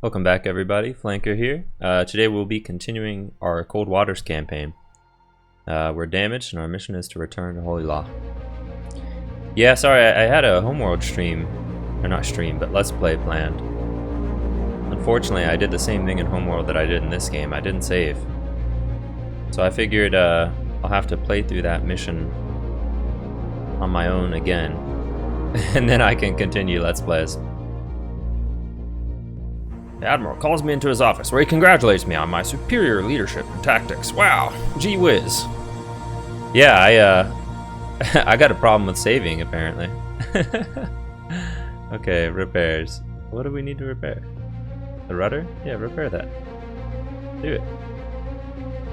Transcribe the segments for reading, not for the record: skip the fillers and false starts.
Welcome back, everybody. Flanker here. Today we'll be continuing our Cold Waters campaign. We're damaged and our mission is to return to Holy Law. Yeah, sorry, I had a homeworld stream, or not stream, but Let's Play planned. Unfortunately, I did the same thing in homeworld that I did in this game. I didn't save. So I figured I'll have to play through that mission on my own again. And then I can continue Let's Plays. The Admiral calls me into his office where he congratulates me on my superior leadership and tactics. Wow, gee whiz. Yeah, I got a problem with saving apparently. Okay, repairs. What do we need to repair? The rudder? Yeah, repair that. Do it.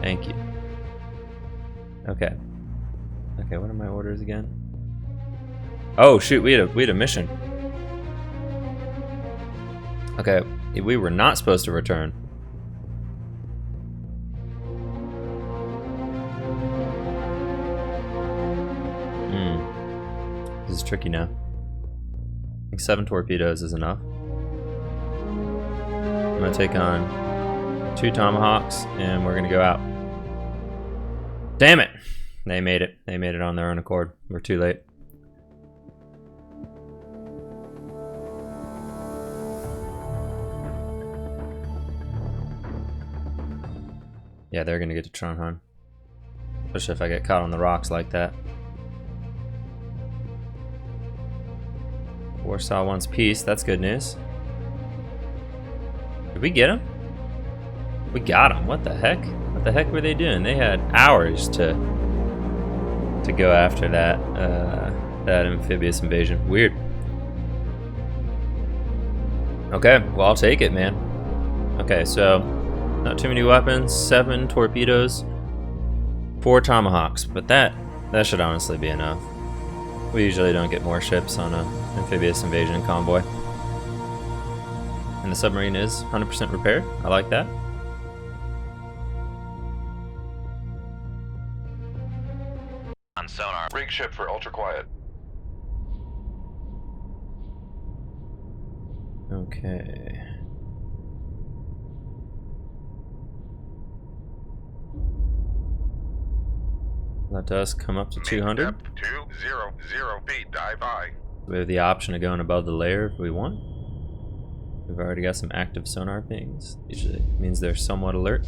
Thank you. Okay. Okay, what are my orders again? Oh shoot, we had a mission. Okay. We were not supposed to return. This is tricky now. I think 7 torpedoes is enough. I'm gonna take on 2 tomahawks and we're gonna go out. Damn it! They made it. They made it on their own accord. We're too late. Yeah, they're gonna get to Trondheim. Especially if I get caught on the rocks like that. Warsaw wants peace, that's good news. Did we get him? We got him, what the heck? What the heck were they doing? They had hours to go after that, that amphibious invasion. Weird. Okay, well I'll take it, man. Okay, so not too many weapons, 7 torpedoes, 4 tomahawks, but that should honestly be enough. We usually don't get more ships on a amphibious invasion convoy. And the submarine is 100% repaired. I like that. On sonar. Rig ship for ultra quiet. Okay. Let us come up to 200. 200 feet, dive high. We have the option of going above the layer if we want. We've already got some active sonar pings. Usually means they're somewhat alert.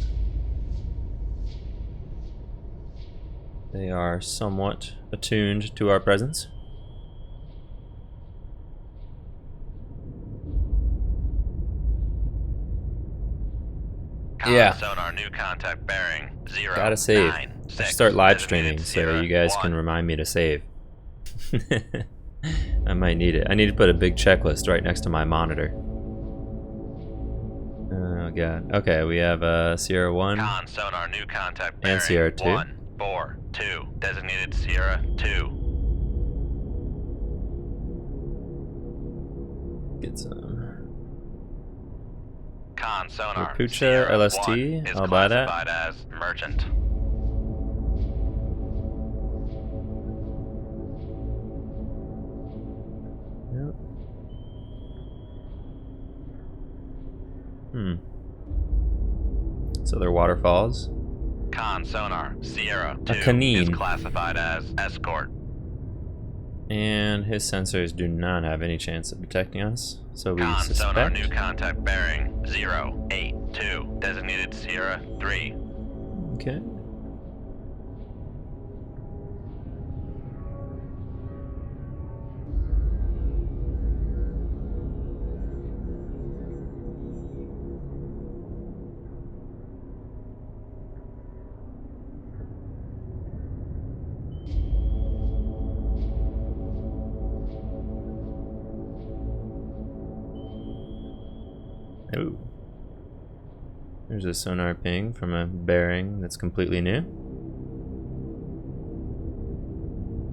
They are somewhat attuned to our presence. Yeah. Sonar, new contact bearing 0. Gotta save. 9, I 6, should start live designated streaming so you guys 1. can remind me to save. I might need it. I need to put a big checklist right next to my monitor. Oh god. Okay, we have Sierra 1 Con sonar, new contact bearing and Sierra 2. 1, 4, 2, designated Sierra 2. Get some. Con sonar, Rapucha Sierra LST, 1 is I'll buy that. classified as merchant. Yep. So they're waterfalls. Con sonar, Sierra 2 canine. is classified as escort. And his sensors do not have any chance of detecting us. So we Con sonar, suspect. new contact bearing 082, designated Sierra 3. Okay. Ooh. There's a sonar ping from a bearing that's completely new.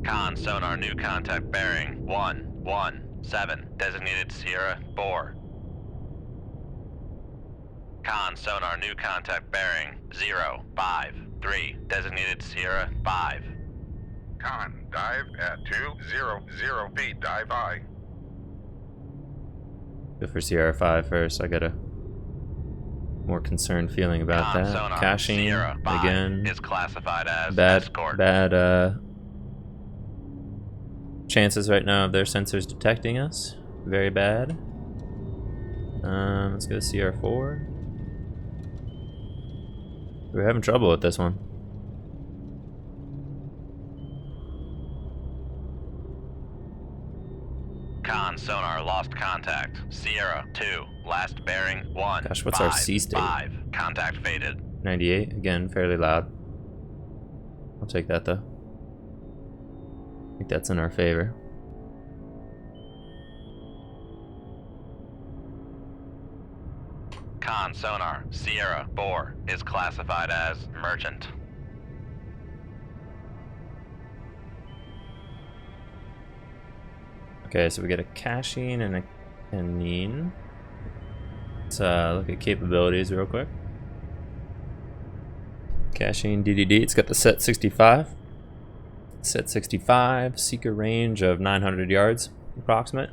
Con sonar, new contact bearing 117, designated Sierra 4. Con sonar, new contact bearing 053, designated Sierra 5. Con, dive at 200 feet, dive high. Go for Sierra 5 first. I gotta more concerned feeling about that. Sonar, Caching Sierra 5 again. is classified as Bad escort. chances right now of their sensors detecting us. Very bad. Let's go CR4. We're having trouble with this one. Con sonar lost contact. Sierra 2, last bearing 1. Gosh, what's our C state? 5. Contact faded. 98, again, fairly loud. I'll take that though. I think that's in our favor. Con sonar, Sierra 4 is classified as merchant. Okay, so we get a caching and a canine. Let's look at capabilities real quick. Caching DDD, it's got the set 65. Set 65, seeker range of 900 yards, approximate.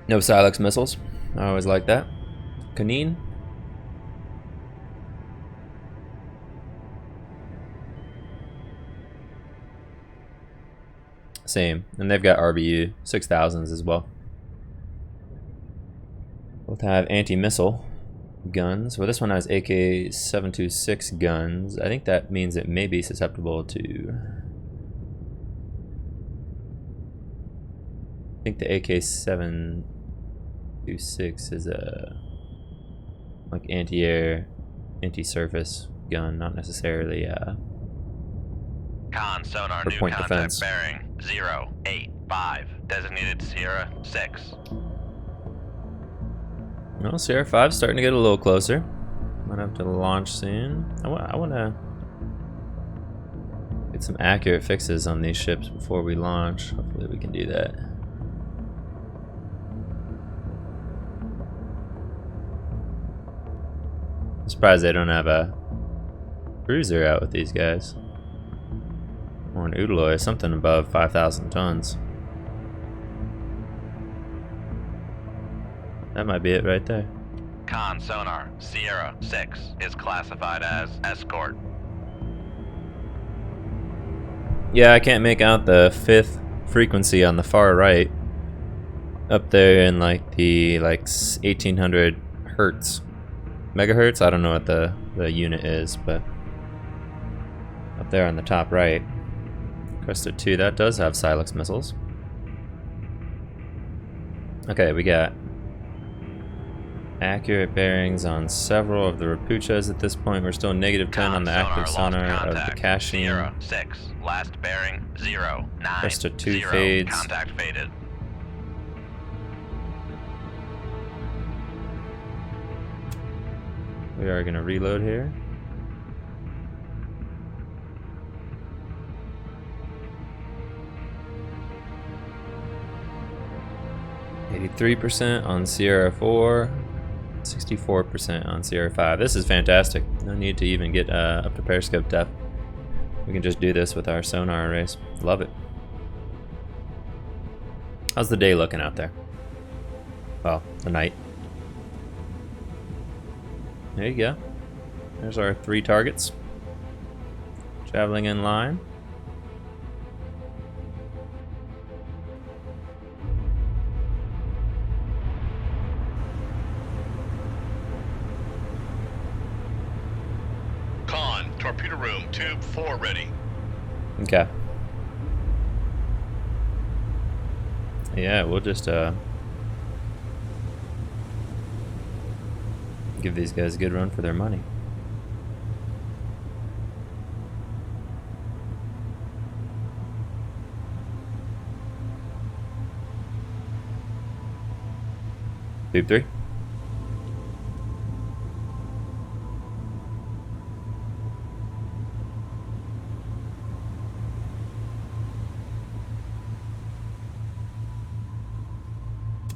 No Silex missiles, I always like that. Canine. Same, and they've got RBU 6000s as well. Both have anti-missile guns. Well, this one has AK-726 guns. I think that means it may be susceptible to... I think the AK-726 is a like anti-air, anti-surface gun, not necessarily Con sonar for new point contact defense. bearing 085, designated Sierra 6. Well, Sierra 5's starting to get a little closer. Might have to launch soon. I want to get some accurate fixes on these ships before we launch. Hopefully we can do that. I'm surprised they don't have a cruiser out with these guys. Or an Udaloy, something above 5,000 tons. That might be it right there. Con sonar, Sierra 6 is classified as escort. Yeah, I can't make out the 5th frequency on the far right. Up there in like the 1800 hertz. Megahertz? I don't know what the unit is, but up there on the top right. Cresta 2, that does have Silex missiles. Okay, we got accurate bearings on several of the Rapuchas at this point. We're still negative 10 on the active sonar of the caching. Sierra 6, last bearing 090. Cresta 2 fades. Contact faded. We are going to reload here. %, on Sierra 4, 64% on Sierra 5. This is fantastic. No need to even get up to periscope depth. We can just do this with our sonar arrays. Love it. How's the day looking out there? Well, the night. There you go. There's our 3 targets. Traveling in line. Torpedo room, tube 4 ready. Okay. Yeah, we'll just give these guys a good run for their money. Tube 3.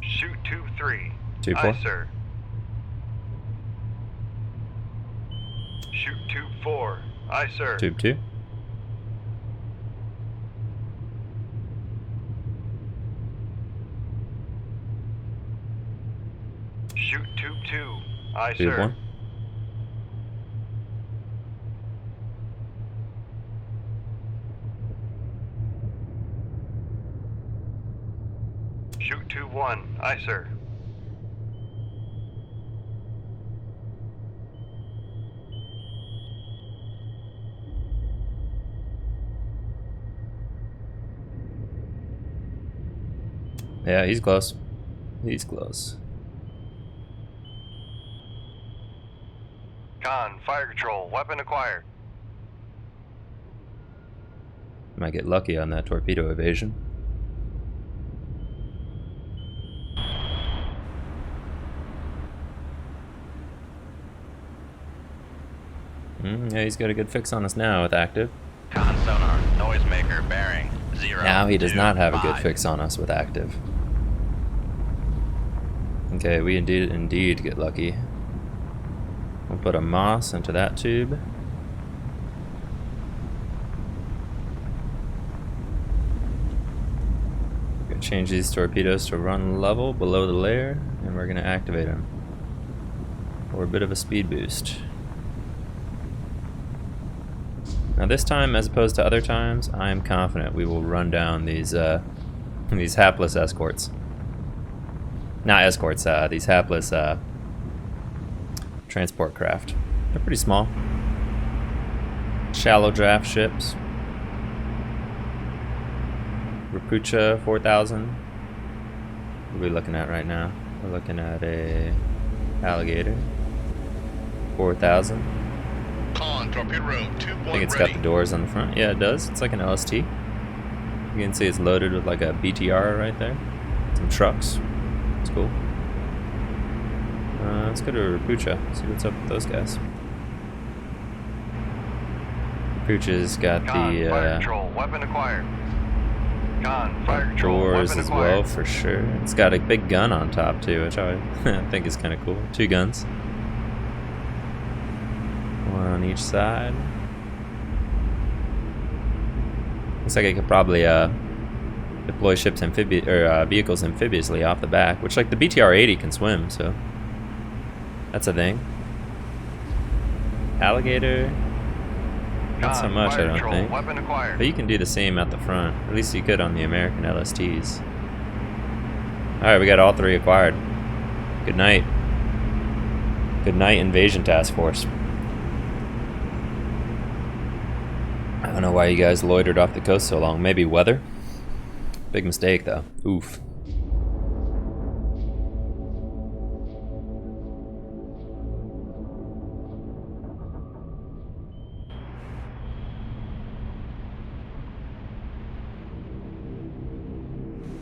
Shoot tube 3. Tube 4. Aye, sir. Shoot tube 4. Aye, sir. Tube 2. Shoot tube 2. Aye, Tube sir. 1. Shoot tube 1. Aye, sir. Yeah, he's close. He's close. Con, fire control. Weapon acquired. Might get lucky on that torpedo evasion. Yeah, he's got a good fix on us now with active. Con sonar, noisemaker, bearing 0. Now he does not have a good 5. fix on us with active. Okay, we indeed get lucky. We'll put a moss into that tube. We're gonna change these torpedoes to run level below the layer, and we're gonna activate them for a bit of a speed boost. Now this time, as opposed to other times, I am confident we will run down these hapless escorts. Not escorts, these hapless transport craft. They're pretty small. Shallow draft ships. Rapucha 4000. What are we looking at right now? We're looking at a alligator 4000. Con, torpedo room, tube 1 I think it's ready. got the doors on the front. Yeah, it does. It's like an LST. You can see it's loaded with like a BTR right there. Some trucks. It's cool. Let's go to Rapucha. See what's up with those guys. Rapucha's got Con, fire the control. Weapon acquired. Con, fire control. doors Weapon as acquired. well for sure. It's got a big gun on top too, which I think is kind of cool. 2 guns. One on each side. Looks like I could probably deploy ships vehicles amphibious off the back, which like the BTR-80 can swim, so that's a thing. Alligator, not so Con, much, fire I don't control. think. Weapon acquired. But you can do the same at the front. At least you could on the American LSTs. Alright, we got all 3 acquired. Good night. Good night, Invasion Task Force. I don't know why you guys loitered off the coast so long. Maybe weather? Big mistake, though. Oof.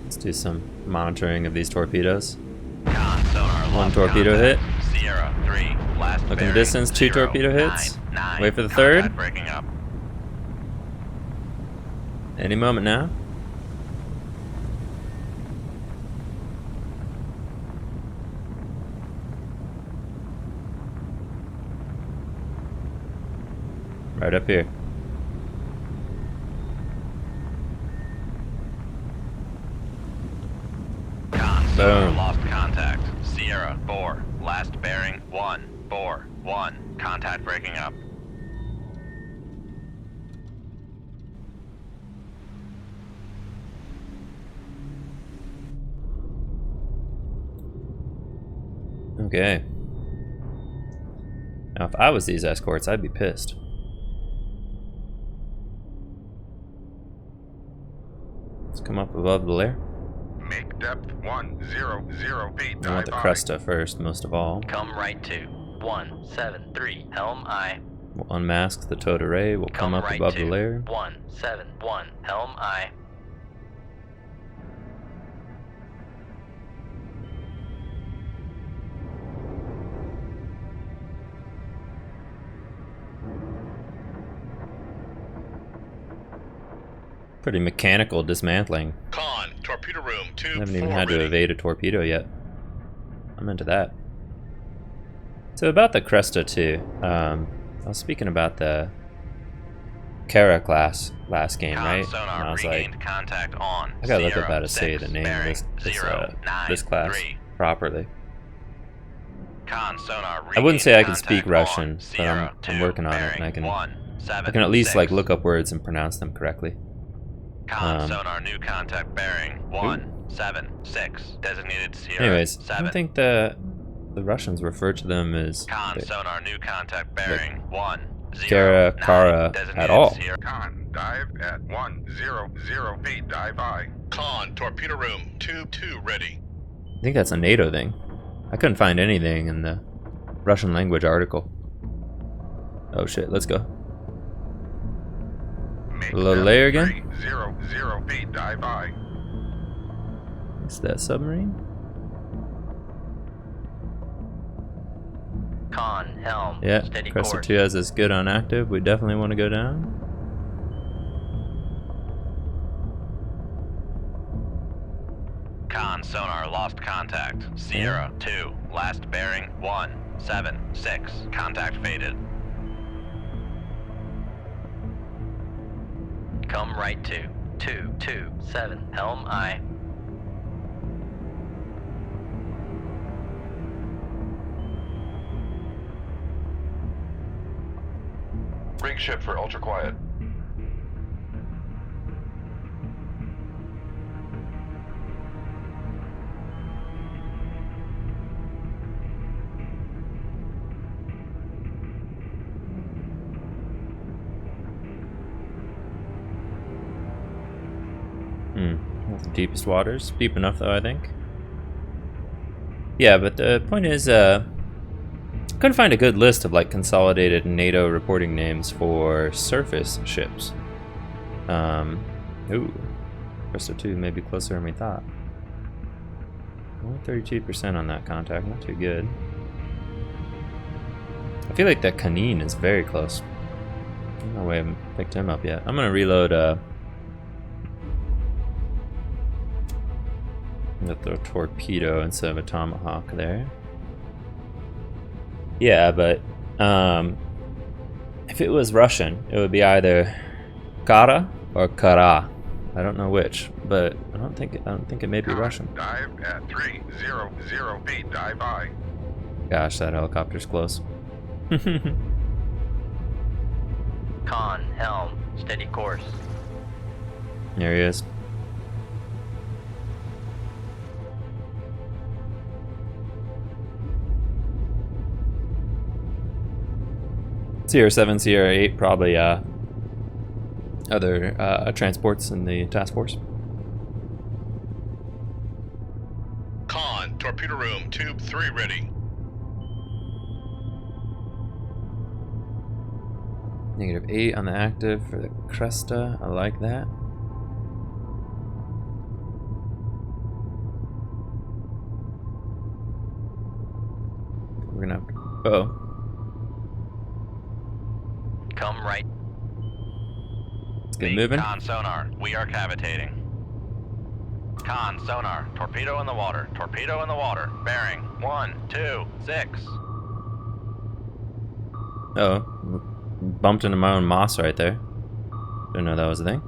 Let's do some monitoring of these torpedoes. Con sonar, One lost torpedo contact. hit. Sierra 3. Last Look in the bearing, distance, 2 0, torpedo hits. 9, 9. Wait for the third. Contact breaking up. Any moment now. Right up here. Con sonar, Boom. lost contact. Sierra 4. Last bearing 1, 4, 1. Contact breaking up. Okay. Now, if I was these escorts, I'd be pissed. Let's come up above the layer. Make depth 100 feet. I want the Cresta first, most of all. Come right to 173. Helm I. We'll unmask the towed array. We'll come up right above to the layer. 171. Helm I. Pretty mechanical dismantling. Con, torpedo room, I tube haven't 4 even had to ready. evade a torpedo yet. I'm into that. So about the Cresta too. I was speaking about the Kara class last game, Con right? sonar And I was regained like, contact on. I gotta look up Sierra how to say 6, the name of bearing this 0, 9, class 3. properly. Con sonar. I wouldn't say I can contact speak on Russian, but Sierra I'm 2, working on it, and bearing I can at least like 176. look up words and pronounce them correctly. Con sonar new contact bearing 176. Designated Sierra Anyways, I 7. don't think the Russians refer to them as Con sonar new contact bearing 109. Kara, Kara Designated at all. Sierra. Con, dive at 100 feet. Dive I. Con, torpedo room, tube 2 ready. I think that's a NATO thing. I couldn't find anything in the Russian language article. Oh shit, let's go. Make A little layer again? 300 feet. Dive I. Is that submarine? Con helm. Yeah, Steady Cresta course. 2 has this good on active. We definitely want to go down. Con sonar lost contact. Sierra 2. Last bearing 176. Contact faded. Come right to 227. Helm I. Rig ship for ultra quiet. Not the deepest waters. Deep enough though, I think. Yeah, but the point is, couldn't find a good list of like consolidated NATO reporting names for surface ships. Ooh, Cresta 2 may be closer than we thought. Only 32% on that contact, not too good. I feel like that Kanin is very close. No way I haven't picked him up yet. I'm gonna reload with the torpedo instead of a tomahawk there. Yeah, but if it was Russian, it would be either Kara or Kara. I don't know which, but I don't think it may be Con, Russian. dive at 300 feet. Dive I. Gosh, that helicopter's close. Con helm. Steady course. There he is. Sierra 7, Sierra 8, probably other transports in the task force. Con, torpedo room, tube 3 ready. -8 on the active for the Cresta. I like that. We're gonna have to, uh-oh. Come right. Let's get moving. Con sonar. We are cavitating. Con sonar. Torpedo in the water. Torpedo in the water. Bearing 126. Uh-oh. Bumped into my own moss right there. Didn't know that was a thing.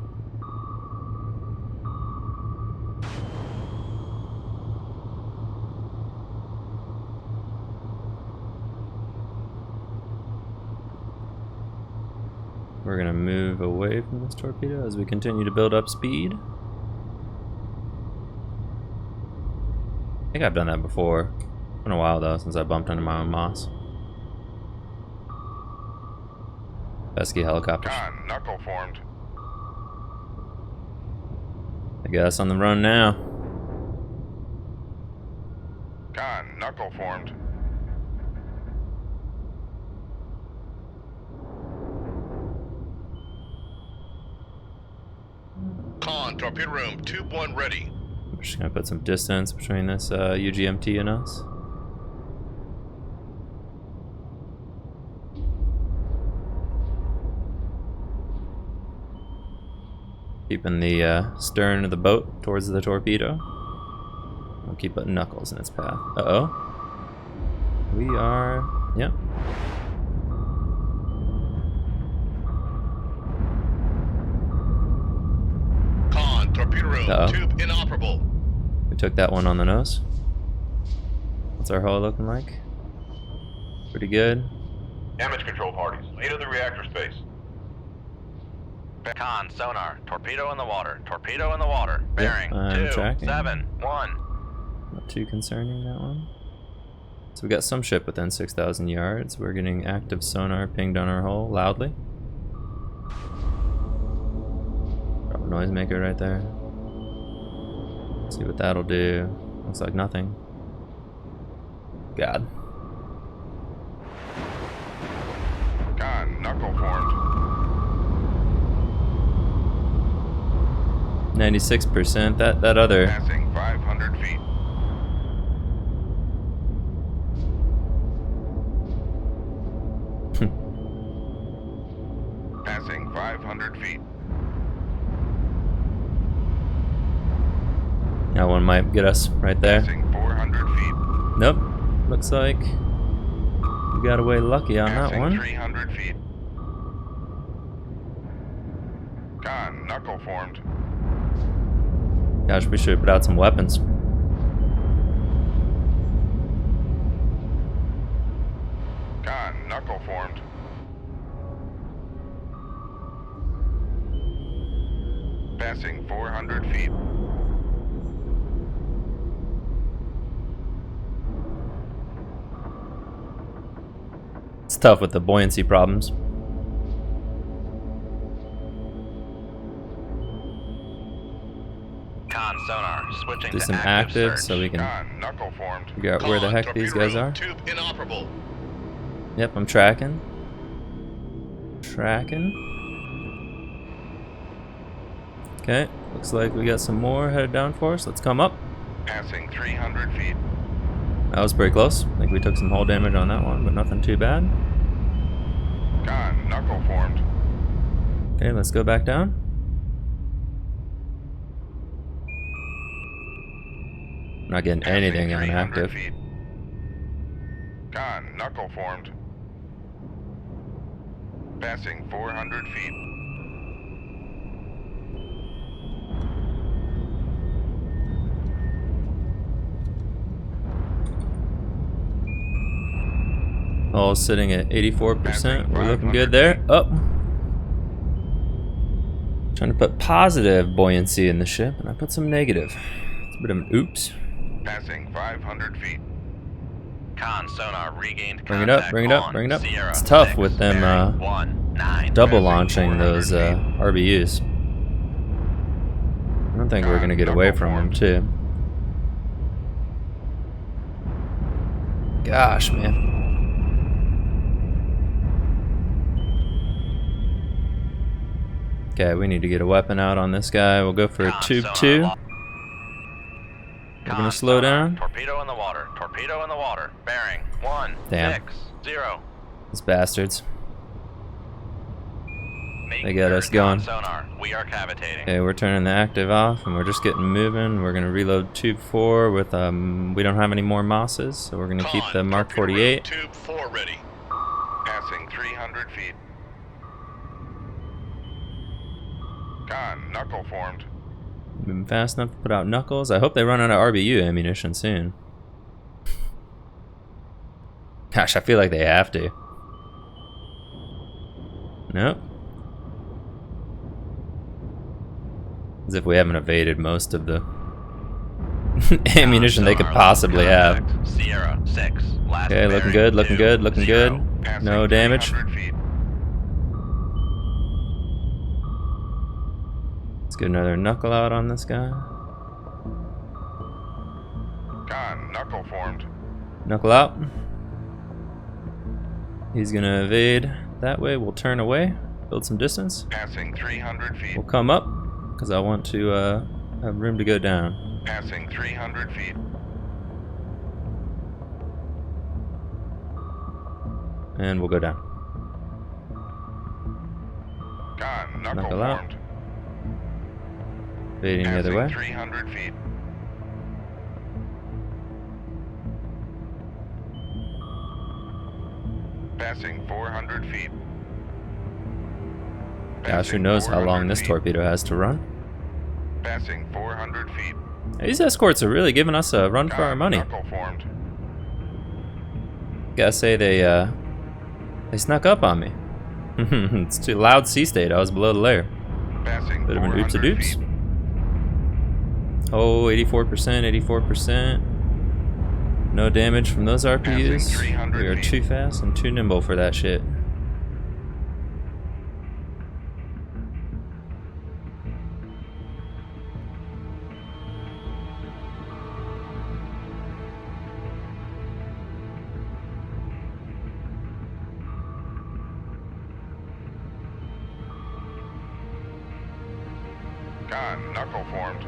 We're gonna move away from this torpedo as we continue to build up speed. I think I've done that before. It's been a while though since I bumped into my own moss. Pesky helicopters. Con, knuckle formed. I guess on the run now. Con, knuckle formed. Con, torpedo room, tube 1 ready. I'm just gonna put some distance between this UGMT and us. Keeping the stern of the boat towards the torpedo. I'll keep putting knuckles in its path. Uh-oh. We are... yeah. Con, torpedo room, Uh-oh. tube inoperable. We took that one on the nose. What's our hull looking like? Pretty good. Damage control parties. Lead of the reactor space. Con, sonar, torpedo in the water, torpedo in the water, bearing, I'm 2, tracking. 7, 1. Not too concerning, that one. So we got some ship within 6,000 yards. We're getting active sonar pinged on our hull loudly. Drop a noisemaker right there. See what that'll do. Looks like nothing. God. Con, knuckle formed. 96%. That other. Passing 500 feet. Passing 500 feet. That one might get us right there. Passing 400 feet. Nope. Looks like we got away lucky on that Passing one. 300 feet. Con, knuckle formed. Gosh, we should put out some weapons. Con, knuckle formed. Passing 400 feet. It's tough with the buoyancy problems. Con, sonar, switching Do to some active active search. so we can Con, knuckle formed. figure out where the heck these guys are. Tube inoperable. Yep, I'm tracking. Tracking. Okay, looks like we got some more headed down for us. Let's come up. Passing 300 feet. That was pretty close. I think we took some hull damage on that one, but nothing too bad. Con, knuckle formed. Okay, let's go back down. Not getting Passing anything on 300 active. feet. Con, knuckle formed. Passing 400 feet. All sitting at 84%. We're looking good there. Up. Trying to put positive buoyancy in the ship, and I put some negative. It's a bit of an oops. Passing 500 feet. Con, sonar, regained Bring it up, contact bring it up, on bring it up. Sierra It's tough 6, with them bearing 1, 9. double launching those RBUs. I don't think we're gonna get away from them too. Gosh, man. Okay, we need to get a weapon out on this guy. We'll go for a Con, tube sonar, 2. lock. We're Con, gonna slow sonar, down. Torpedo in the water, torpedo in the water, bearing 1, Damn. 6, 0. These bastards. Make They got us con, going. Sonar, we are cavitating. Okay, we're turning the active off and we're just getting moving. We're gonna reload tube 4 with we don't have any more Mosses, so we're gonna keep the Mark 48. Tube 4 ready. Passing 300 feet. Con, knuckle formed. Moving fast enough to put out knuckles. I hope they run out of RBU ammunition soon. Gosh, I feel like they have to. Nope. As if we haven't evaded most of the ammunition they could possibly have. Sierra 6. Last Okay, looking good, looking good, looking good. Passing No damage. 300 feet. Let's get another knuckle out on this guy. Con, knuckle formed. Knuckle out. He's gonna evade that way. We'll turn away, build some distance. Passing 300 feet. We'll come up because I want to have room to go down. Passing 300 feet. And we'll go down. Con, knuckle Knuckle out. formed. Evading the other Passing way. 300 feet. Passing 400 feet. Gosh, who Passing knows how 400 long this feet. torpedo has to run. Passing 400 feet. These escorts are really giving us a run for our Con, money. knuckle formed. Gotta say they snuck up on me. It's too loud sea state. I was below the layer. Passing Bit of an oops a 400 doops. feet. Oh, 84%, 84%. No damage from those RPUs. Passing 300 We are feet. too fast and too nimble for that shit. Con, knuckle formed.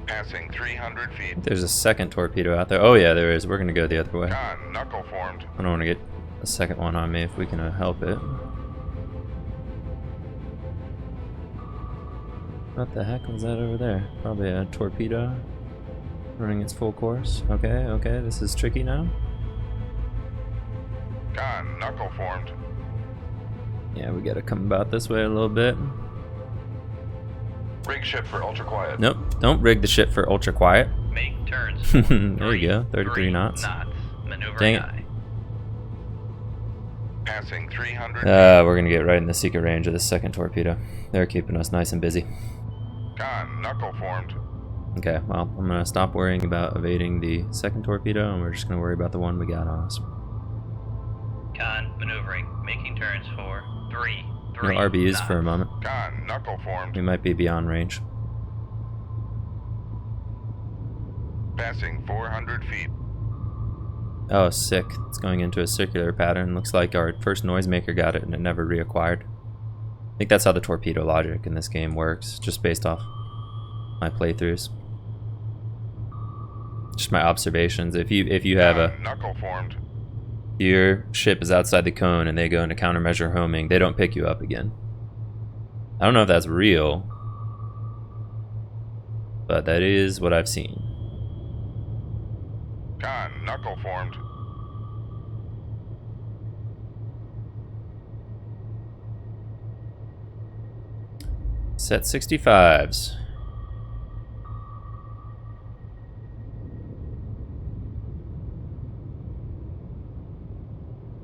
Passing 300 feet. There's a second torpedo out there. Oh yeah, there is. We're gonna go the other way. Con, knuckle formed. I don't want to get a second one on me if we can help it. What the heck was that over there? Probably a torpedo running its full course. Okay, okay, this is tricky now. Con, knuckle formed. Yeah, we gotta come about this way a little bit. Rig ship for ultra quiet. Nope, don't rig the ship for ultra quiet. Make turns. There you go, 33 knots. Maneuvering Dang it. aye. Passing 300 We're gonna get right in the secret range of this second torpedo. They're keeping us nice and busy. Con, knuckle formed. Okay, well, I'm gonna stop worrying about evading the second torpedo and we're just gonna worry about the one we got on us. Con, maneuvering. Making turns for 3. No RBs for a moment. Con, knuckle formed. We might be beyond range. Passing 400 feet. Oh, sick. It's going into a circular pattern. Looks like our first noisemaker got it and it never reacquired. I think that's how the torpedo logic in this game works, just based off my playthroughs. Just my observations. If you have a Con, knuckle formed. your ship is outside the cone and they go into countermeasure homing, they don't pick you up again. I don't know if that's real, but that is what I've seen. Con, knuckle formed. Set 65s.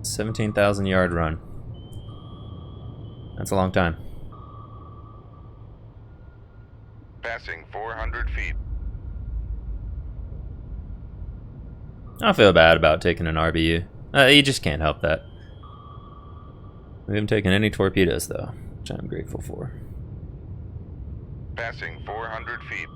$17,000 run. That's a long time. Passing 400 feet. I feel bad about taking an RBU. You just can't help that. We haven't taken any torpedoes though, which I'm grateful for. Passing 400 feet.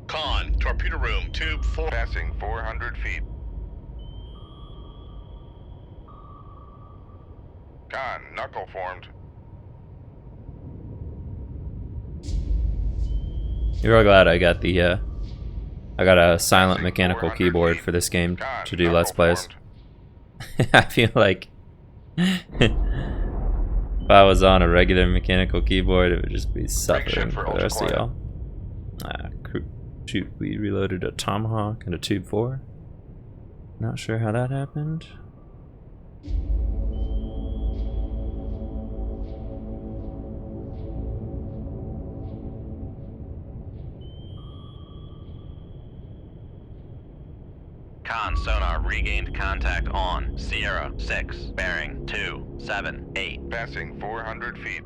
Con, torpedo room, tube 4. Passing 400 feet. Con, knuckle formed. You're all glad I got the I got a silent Passing mechanical 400 keyboard feet. for this game Con, to do knuckle Let's Plays. formed. I feel like if I was on a regular mechanical keyboard, it would just be suffering for for the rest of ultra y'all. Shoot, we reloaded a Tomahawk and a Tube 4. Not sure how that happened. Con sonar regained contact on Sierra 6, bearing 278. Passing 400 feet.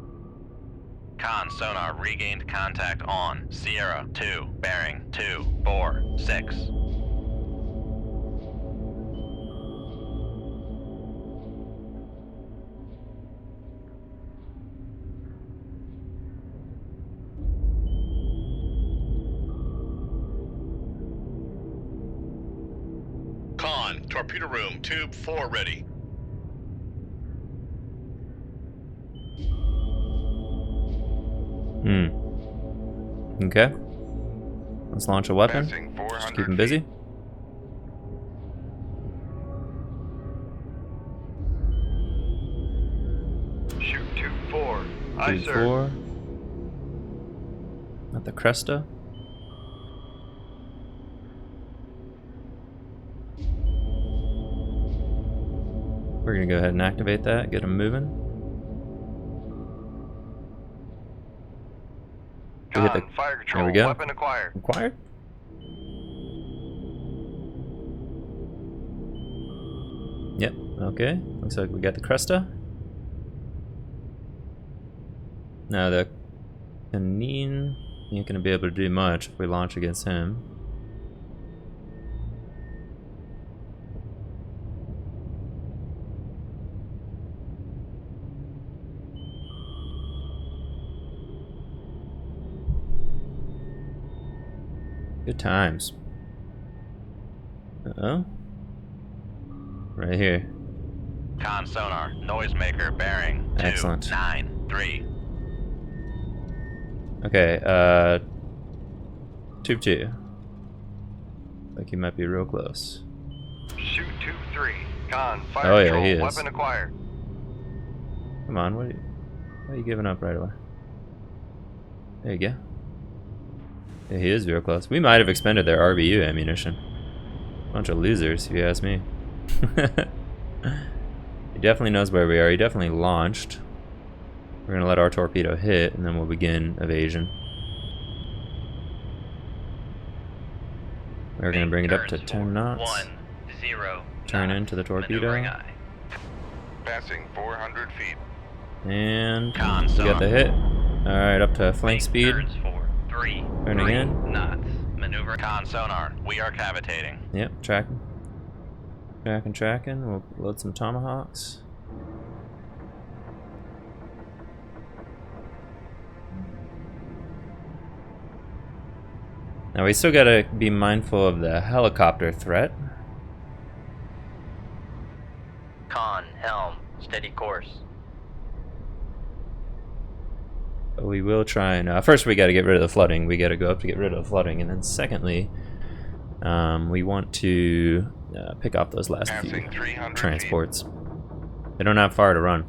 Con sonar regained contact on Sierra 2, bearing 246. Con, torpedo room, tube 4 ready. Okay. Let's launch a weapon. Passing 400 Just keep him busy. Shoot 2-4. Aye, sir. 2-4. At the Cresta. We're gonna go ahead and activate that, get them moving. We hit Con, fire control. there we go. Weapon acquired. Acquired? Yep, okay. Looks like we got the Cresta. Now the Canine ain't gonna be able to do much if we launch against him. Good times. Uh-oh. Right here. Con sonar, noisemaker, bearing. Excellent. 293. Okay, Tube 2. Like he might be real close. Shoot 2-3. Con, fire Oh yeah, control. he is. Weapon acquired. Come on, why are you giving up right away? There you go. Yeah, he is real close. We might have expended their RBU ammunition. Bunch of losers, if you ask me. He definitely knows where we are. He definitely launched. We're gonna let our torpedo hit, and then we'll begin evasion. We're gonna bring it up to 10 knots. 10. Turn into the torpedo. Passing 400 feet. And Con we got the hit. Alright, up to flank speed. Turns for 3. Turning in. Knots. Maneuver. Con sonar. We are cavitating. Yep, tracking. Tracking. We'll load some tomahawks. Now we still gotta be mindful of the helicopter threat. Con, helm, steady course. But we will try and first we gotta get rid of the flooding. We gotta go up to get rid of the flooding, and then secondly, we want to pick off those last few Passing 300 transports. They don't have far to run.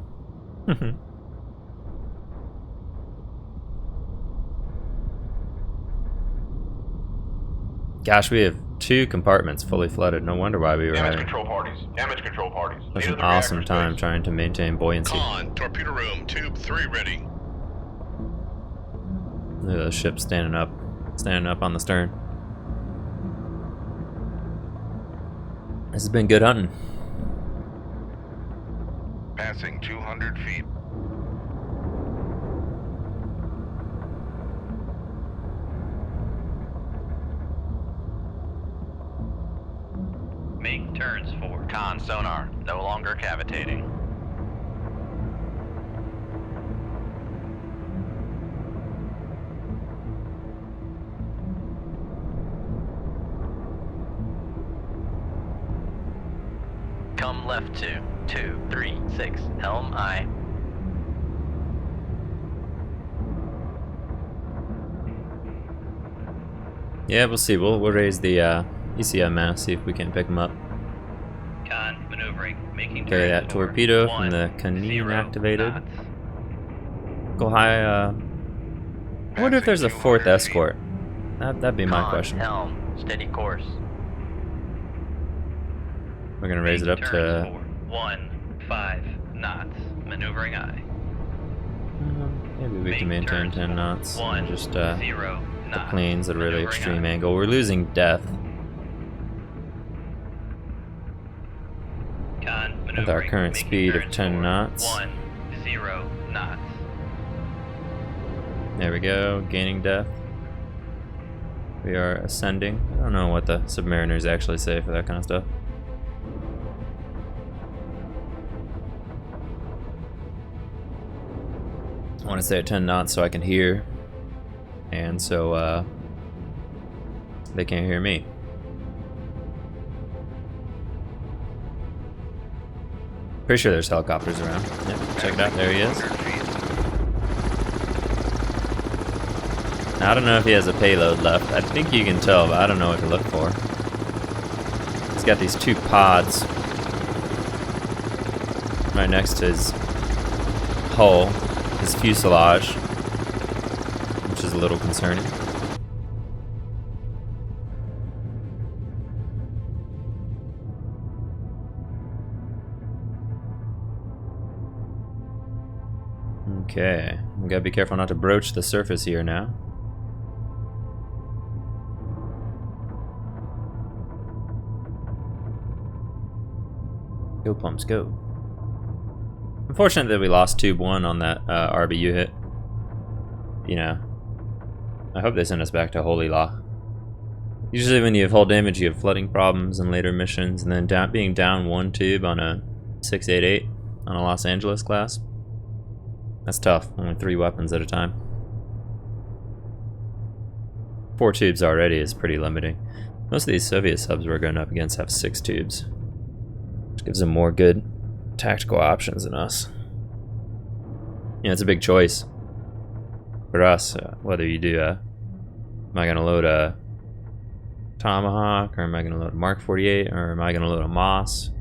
Gosh, we have 2 compartments fully flooded. No wonder why we were Damage having control parties. Damage control parties. such Lead an of the awesome reactors, time please. trying to maintain buoyancy. Con, torpedo room, tube 3 ready. Look at those ships standing up on the stern. This has been good hunting. Passing 200 feet. Make turns for con sonar, no longer cavitating. Come left to 236, helm aye. Yeah, we'll see. We'll raise the ECM mass, see if we can pick them up. Con maneuvering, making Okay, that turns torpedo for from the 10 Canine activated. knots. Go high. I wonder if there's a 4th escort. That'd be my Con, question. helm, steady course. We're gonna raise it up Make to. turns for 15 knots, maneuvering aye. Maybe we can Make maintain turns 10 for knots and just the 10 knots, planes at a really maneuvering extreme aye. angle. We're losing depth Con, with our maneuvering, current making speed of turns 10 for knots. 10 knots. There we go, gaining depth. We are ascending. I don't know what the submariners actually say for that kind of stuff. I want to stay at 10 knots so I can hear, and so they can't hear me. Pretty sure there's helicopters around. Yep, check it out. There he is. 100 feet. Now, I don't know if he has a payload left. I think you can tell, but I don't know what to look for. He's got these 2 pods right next to his hull, his fuselage, which is a little concerning. Okay, we gotta be careful not to broach the surface here now. Go pumps, go. Unfortunate that we lost tube 1 on that RBU hit. You know, I hope they send us back to Holy Law. Usually when you have hull damage, you have flooding problems in later missions, and then being down 1 tube on a 688 on a Los Angeles class. That's tough, only 3 weapons at a time. 4 tubes already is pretty limiting. Most of these Soviet subs we're going up against have 6 tubes, which gives them more good tactical options than us. You know, it's a big choice for us, whether you do am I going to load a Tomahawk, or am I going to load a Mark 48, or am I going to load a Moss?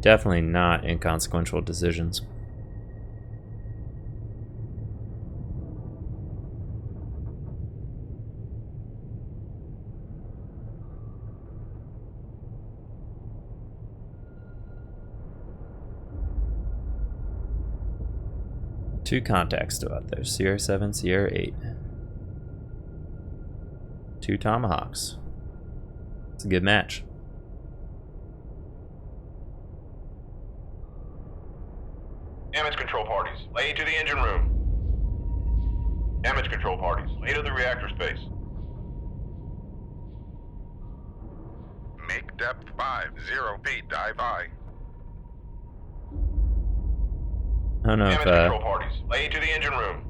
Definitely not inconsequential decisions. Two contacts still out there, Sierra 7, Sierra 8. 2 Tomahawks. It's a good match. Damage control parties, lay to the engine room. Damage control parties, lay to the reactor space. Make depth 50 feet, dive high. I don't know Damage if control parties, lay to the engine room.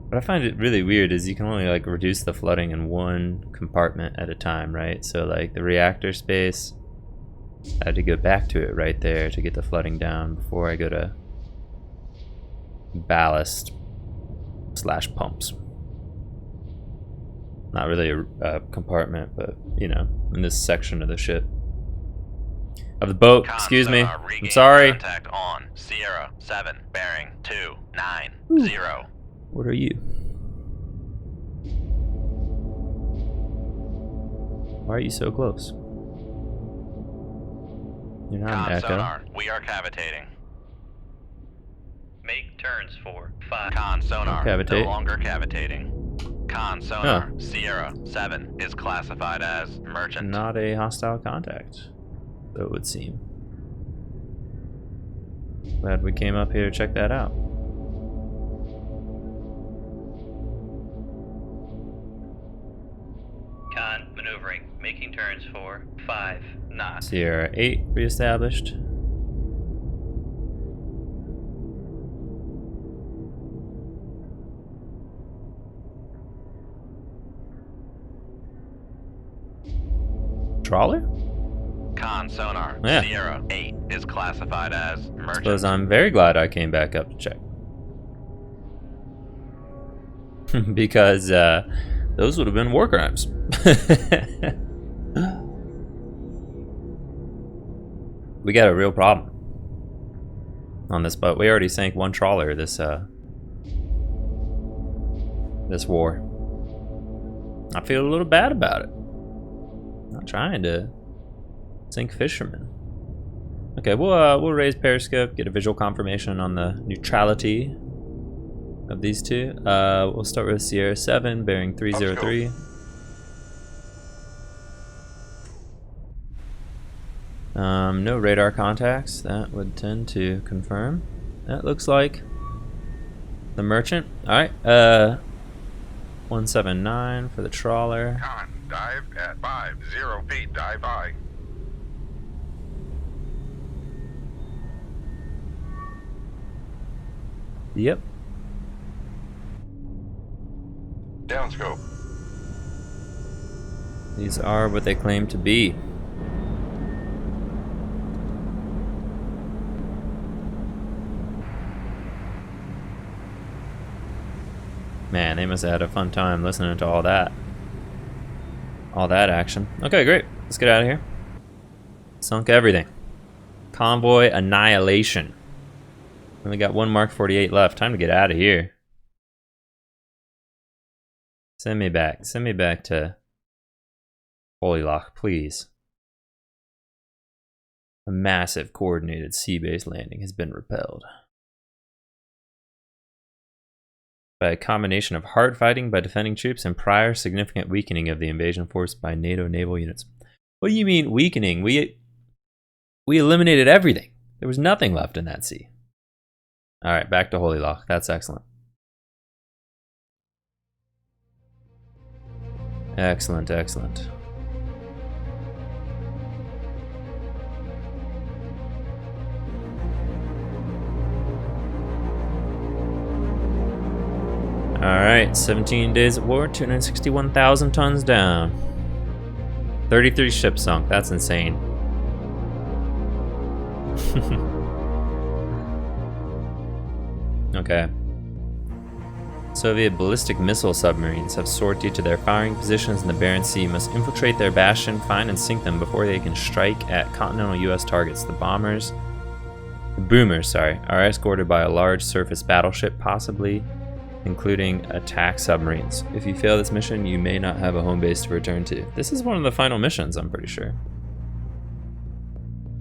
what I find it really weird is you can only like reduce the flooding in 1 compartment at a time, right? So like the reactor space, I had to go back to it right there to get the flooding down before I go to ballast / pumps. Not really a compartment, but you know, in this section of the ship. Of the boat, excuse me. I'm sorry. Contact on Sierra 7, bearing 290. What are you? Why are you so close? You're not an echo. Sonar, we are cavitating. Make turns for 5. Con sonar, Cavitate. no longer cavitating. Con sonar, Sierra 7 is classified as merchant. Not a hostile contact, so it would seem. Glad we came up here to check that out. Con maneuvering. Making turns for 5 knots. Sierra 8 reestablished. Trawler? Con sonar, Yeah. Sierra 8 is classified as merchant. Suppose I'm very glad I came back up to check. Because those would have been war crimes. We got a real problem on this boat. We already sank 1 trawler this war. I feel a little bad about it. Not trying to sink fishermen. Okay, we'll raise periscope, get a visual confirmation on the neutrality of these 2. We'll start with Sierra 7, bearing 303. No radar contacts. That would tend to confirm. That looks like the merchant. Alright, 179 for the trawler. Con, dive at 50 feet, dive high. Yep. Downscope. These are what they claim to be. Man, they must have had a fun time listening to all that. All that action. Okay, great. Let's get out of here. Sunk everything. Convoy annihilation. Only got one Mark 48 left. Time to get out of here. Send me back. Send me back to Holy Loch, please. A massive coordinated sea-based landing has been repelled by a combination of hard fighting by defending troops and prior significant weakening of the invasion force by NATO naval units. What do you mean weakening? We eliminated everything. There was nothing left in that sea. All right, back to Holy Loch. That's excellent. Excellent, excellent. Alright, 17 days of war, 261,000 tons down. 33 ships sunk, that's insane. Okay. Soviet ballistic missile submarines have sortied to their firing positions in the Barents Sea. Must infiltrate their bastion, find and sink them before they can strike at continental US targets. The boomers, are escorted by a large surface battleship, possibly including attack submarines. If you fail this mission, you may not have a home base to return to. This is one of the final missions, I'm pretty sure.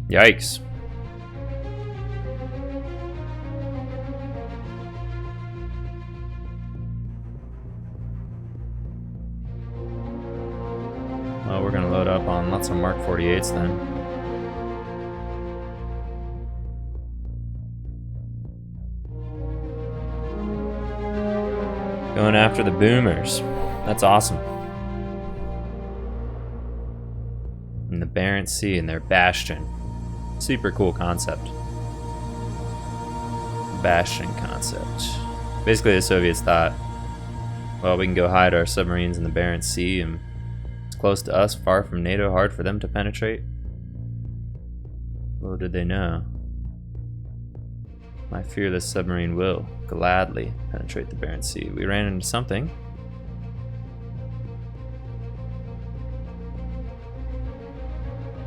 Yikes. Well, we're gonna load up on lots of Mark 48s then. Going after the boomers. That's awesome. In the Barents Sea and their Bastion. Super cool concept. Bastion concept. Basically the Soviets thought, well, we can go hide our submarines in the Barents Sea and it's close to us, far from NATO, hard for them to penetrate. Little did they know. My fearless submarine will gladly penetrate the Barents Sea. We ran into something.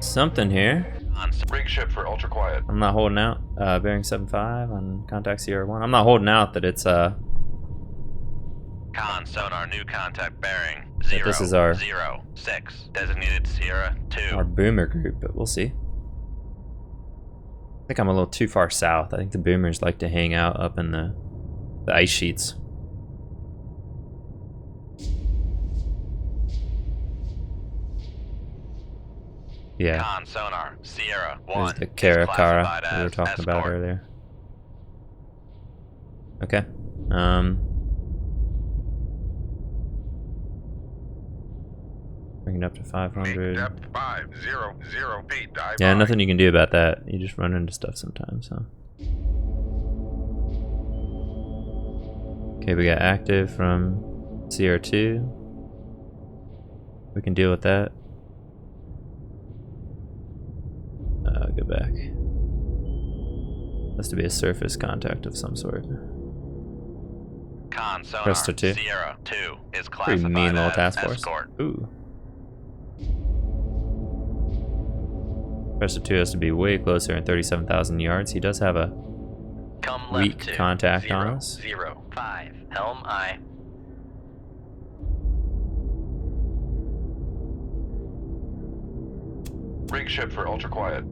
Something here. Rig ship for ultra quiet. I'm not holding out. Bearing 75 on contact Sierra 1. I'm not holding out that it's Con sonar, new contact bearing 0, this is our 0, 6, designated Sierra 2. our boomer group, but we'll see. I think I'm a little too far south. I think the boomers like to hang out up in the ice sheets. Yeah. Con sonar, Sierra 1. There's the Karakara classified we were as talking about escort. earlier. Okay. Bring it up to 500. Depth 500 feet. Dive Yeah, by. nothing you can do about that. You just run into stuff sometimes, huh? Okay, we got active from CR2. We can deal with that. Go back. Has to be a surface contact of some sort. Con sonar, Press to 2. Sierra 2 is Pretty classified mean little as task force. escort. Ooh. Press to 2 has to be way closer and 37,000 yards. He does have a Come left weak to contact 0, on us. 0, 5, helm I. Rig ship for ultra quiet.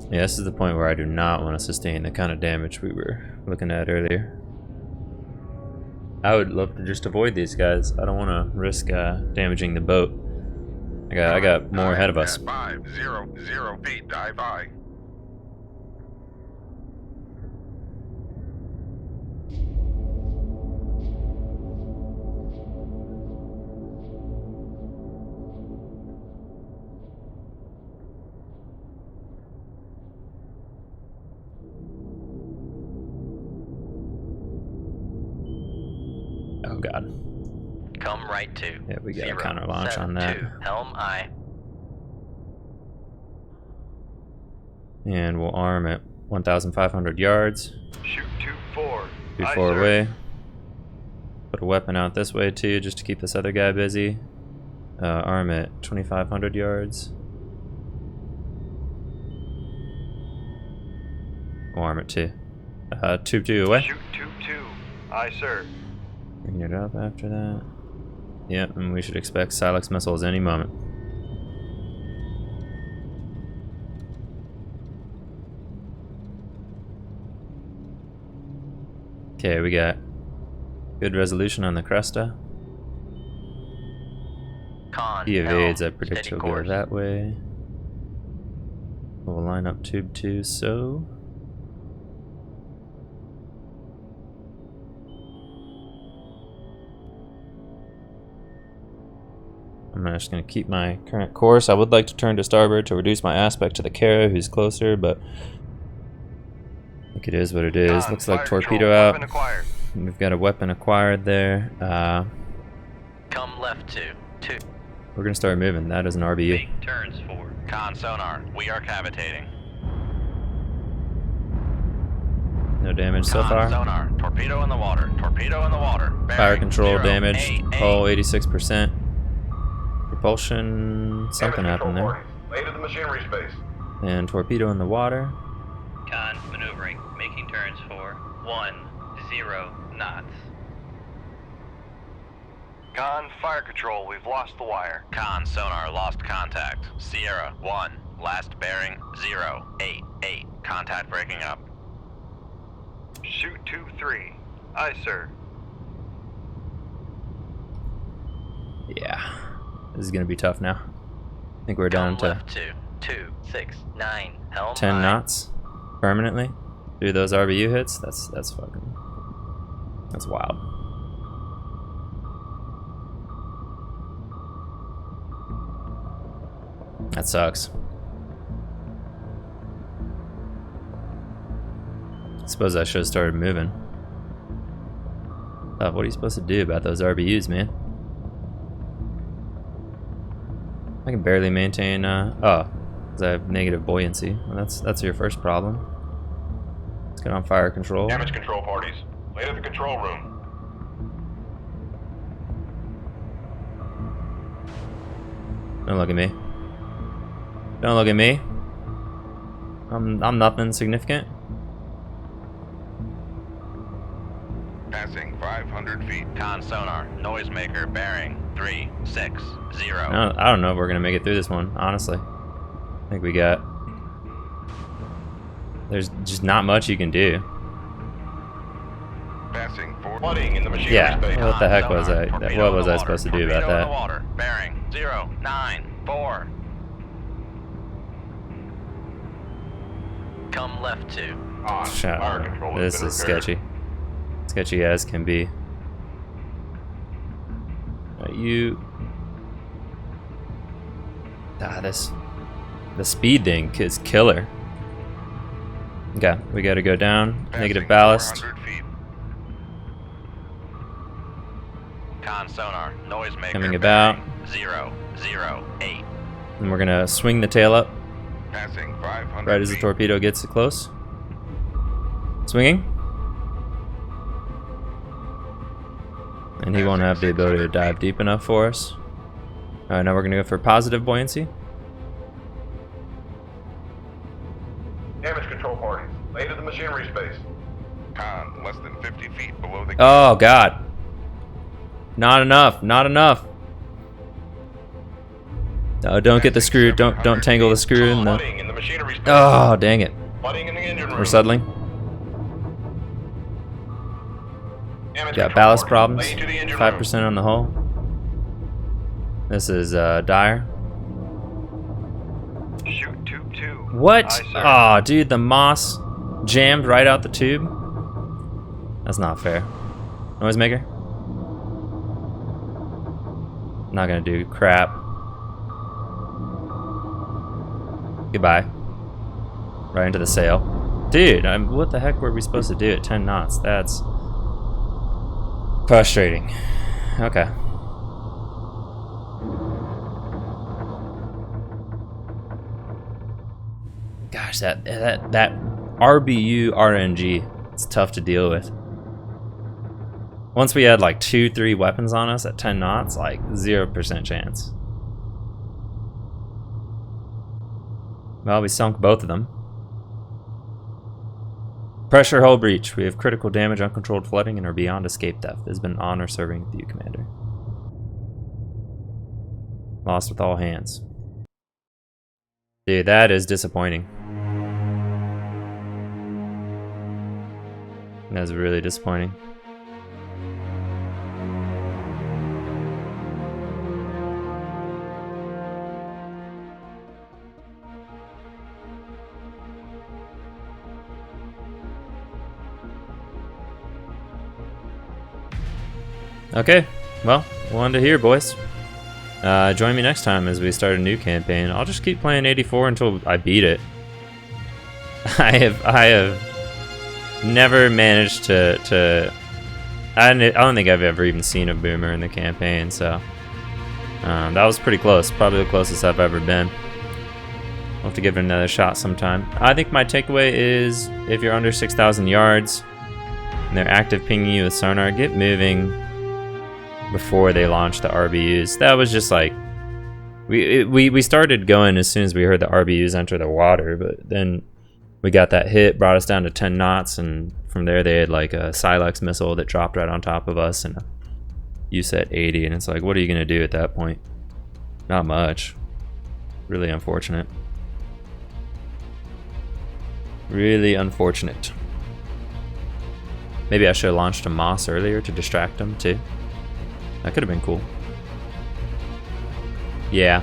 Yeah, this is the point where I do not want to sustain the kind of damage we were looking at earlier. I would love to just avoid these guys. I don't want to risk damaging the boat. I got more ahead of us. 500 feet. Dive by. Oh god. Come right to. Yeah, we got a 0, counter launch 7, on that. 2, helm I. And we'll arm at 1,500 yards. Shoot 2-4. Too Aye, far sir. away. Put a weapon out this way too, just to keep this other guy busy. Arm at 2,500 yards. Oh, arm at 2. Tube 2 away. Shoot tube 2. Aye, sir. Bring it up after that. Yep, and we should expect Silex missiles any moment. Okay, we got good resolution on the Cresta. Con, He evades, I helm, predict steady he'll go course. that way. We'll line up tube 2, so. I'm just going to keep my current course. I would like to turn to starboard to reduce my aspect to the Kara, who's closer, but I think it is what it is. Con, Looks like fire torpedo control, out. weapon acquired. We've got a weapon acquired there. Come left 2. 2. We're going to start moving. That is an RBU. Make turns 4. Con sonar, we are cavitating. No damage so Con far. sonar, torpedo in the water, torpedo in the water. Fire Bearing control 0, damage. 8, 8. Hull 86%. Propulsion. Something Damage happened control there. parties. Lay to the machinery space. And torpedo in the water. Con maneuvering, making turns for 10 knots. Con, fire control. We've lost the wire. Con sonar lost contact. Sierra 1, last bearing 0, 8, 8. Contact breaking up. Shoot tube 3. Aye, sir. Yeah. This is going to be tough now. I think we're down Come to left 2, 2, 6, 9. Helm 10 high. knots permanently through those RBU hits. That's wild. That sucks. I suppose I should have started moving. What are you supposed to do about those RBUs, man? I can barely maintain, oh, because I have negative buoyancy. Well, that's your first problem. Let's get on fire control. Damage control parties. Lay to the control room. Don't look at me. Don't look at me. I'm nothing significant. Passing 500 feet. Con sonar, noisemaker, bearing 3, 6, 0. I don't know if we're gonna make it through this one, honestly. I think we got. There's just not much you can do. Passing 4. Flooding in the machinery Yeah. space. What the heck was I? Torpedo What in was the I water, supposed to do torpedo about in the that? water, bearing 0, 9, 4. Come left 2. On. Shut Fire up. control has This been is repaired. sketchy. Sketchy as can be. You. The speed thing is killer. Okay, we gotta go down. Negative Passing ballast. 400 feet. Con sonar, noisemaker, Coming about. bearing 0, 0, 8. And we're gonna swing the tail up Passing 500 right as the feet. torpedo gets close. Swinging. And he won't have the ability to dive deep enough for us. Alright, now we're gonna go for positive buoyancy. Damage control parties. Lay to the machinery space. Con, less than 50 feet below the. Oh god. Not enough, not enough. Oh, don't get the screw, don't tangle the screw in the. Flooding in the machinery space. Oh, dang it. Flooding in the engine room. We're settling. Damage Got control ballast parties. problems. Lay to the engine 5% on the hull. This is dire. Shoot tube 2. What? Aye, sir. Oh, dude, the moss jammed right out the tube. That's not fair. Noisemaker? Not gonna do crap. Goodbye. Right into the sail. Dude, what the heck were we supposed to do at 10 knots? That's frustrating. Okay. Gosh, that RBU RNG, it's tough to deal with. Once we had like 2-3 weapons on us at 10 knots, like 0% chance. Well, we sunk both of them. Pressure hull breach. We have critical damage, uncontrolled flooding, and are beyond escape depth. It has been an honor serving with you, Commander. Lost with all hands. Dude, that is disappointing. That's really disappointing. Okay, well, one to hear, boys. Join me next time as we start a new campaign. I'll just keep playing 84 until I beat it. I have never managed to I don't think I've ever even seen a boomer in the campaign, so that was pretty close. Probably the closest I've ever been. I'll have to give it another shot sometime. I think my takeaway is if you're under 6,000 yards and they're active pinging you with sonar, get moving before they launch the RBUs. That was just like we started going as soon as we heard the RBUs enter the water, but then we got that hit, brought us down to 10 knots, and from there they had like a Silex missile that dropped right on top of us, and you set 80, and it's like, what are you gonna do at that point? Not much. Really unfortunate. Really unfortunate. Maybe I should have launched a Moss earlier to distract them too. That could have been cool. Yeah.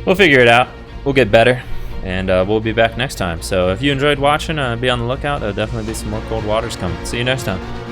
We'll figure it out. We'll get better. And we'll be back next time. So if you enjoyed watching, be on the lookout. There'll definitely be some more Cold Waters coming. See you next time.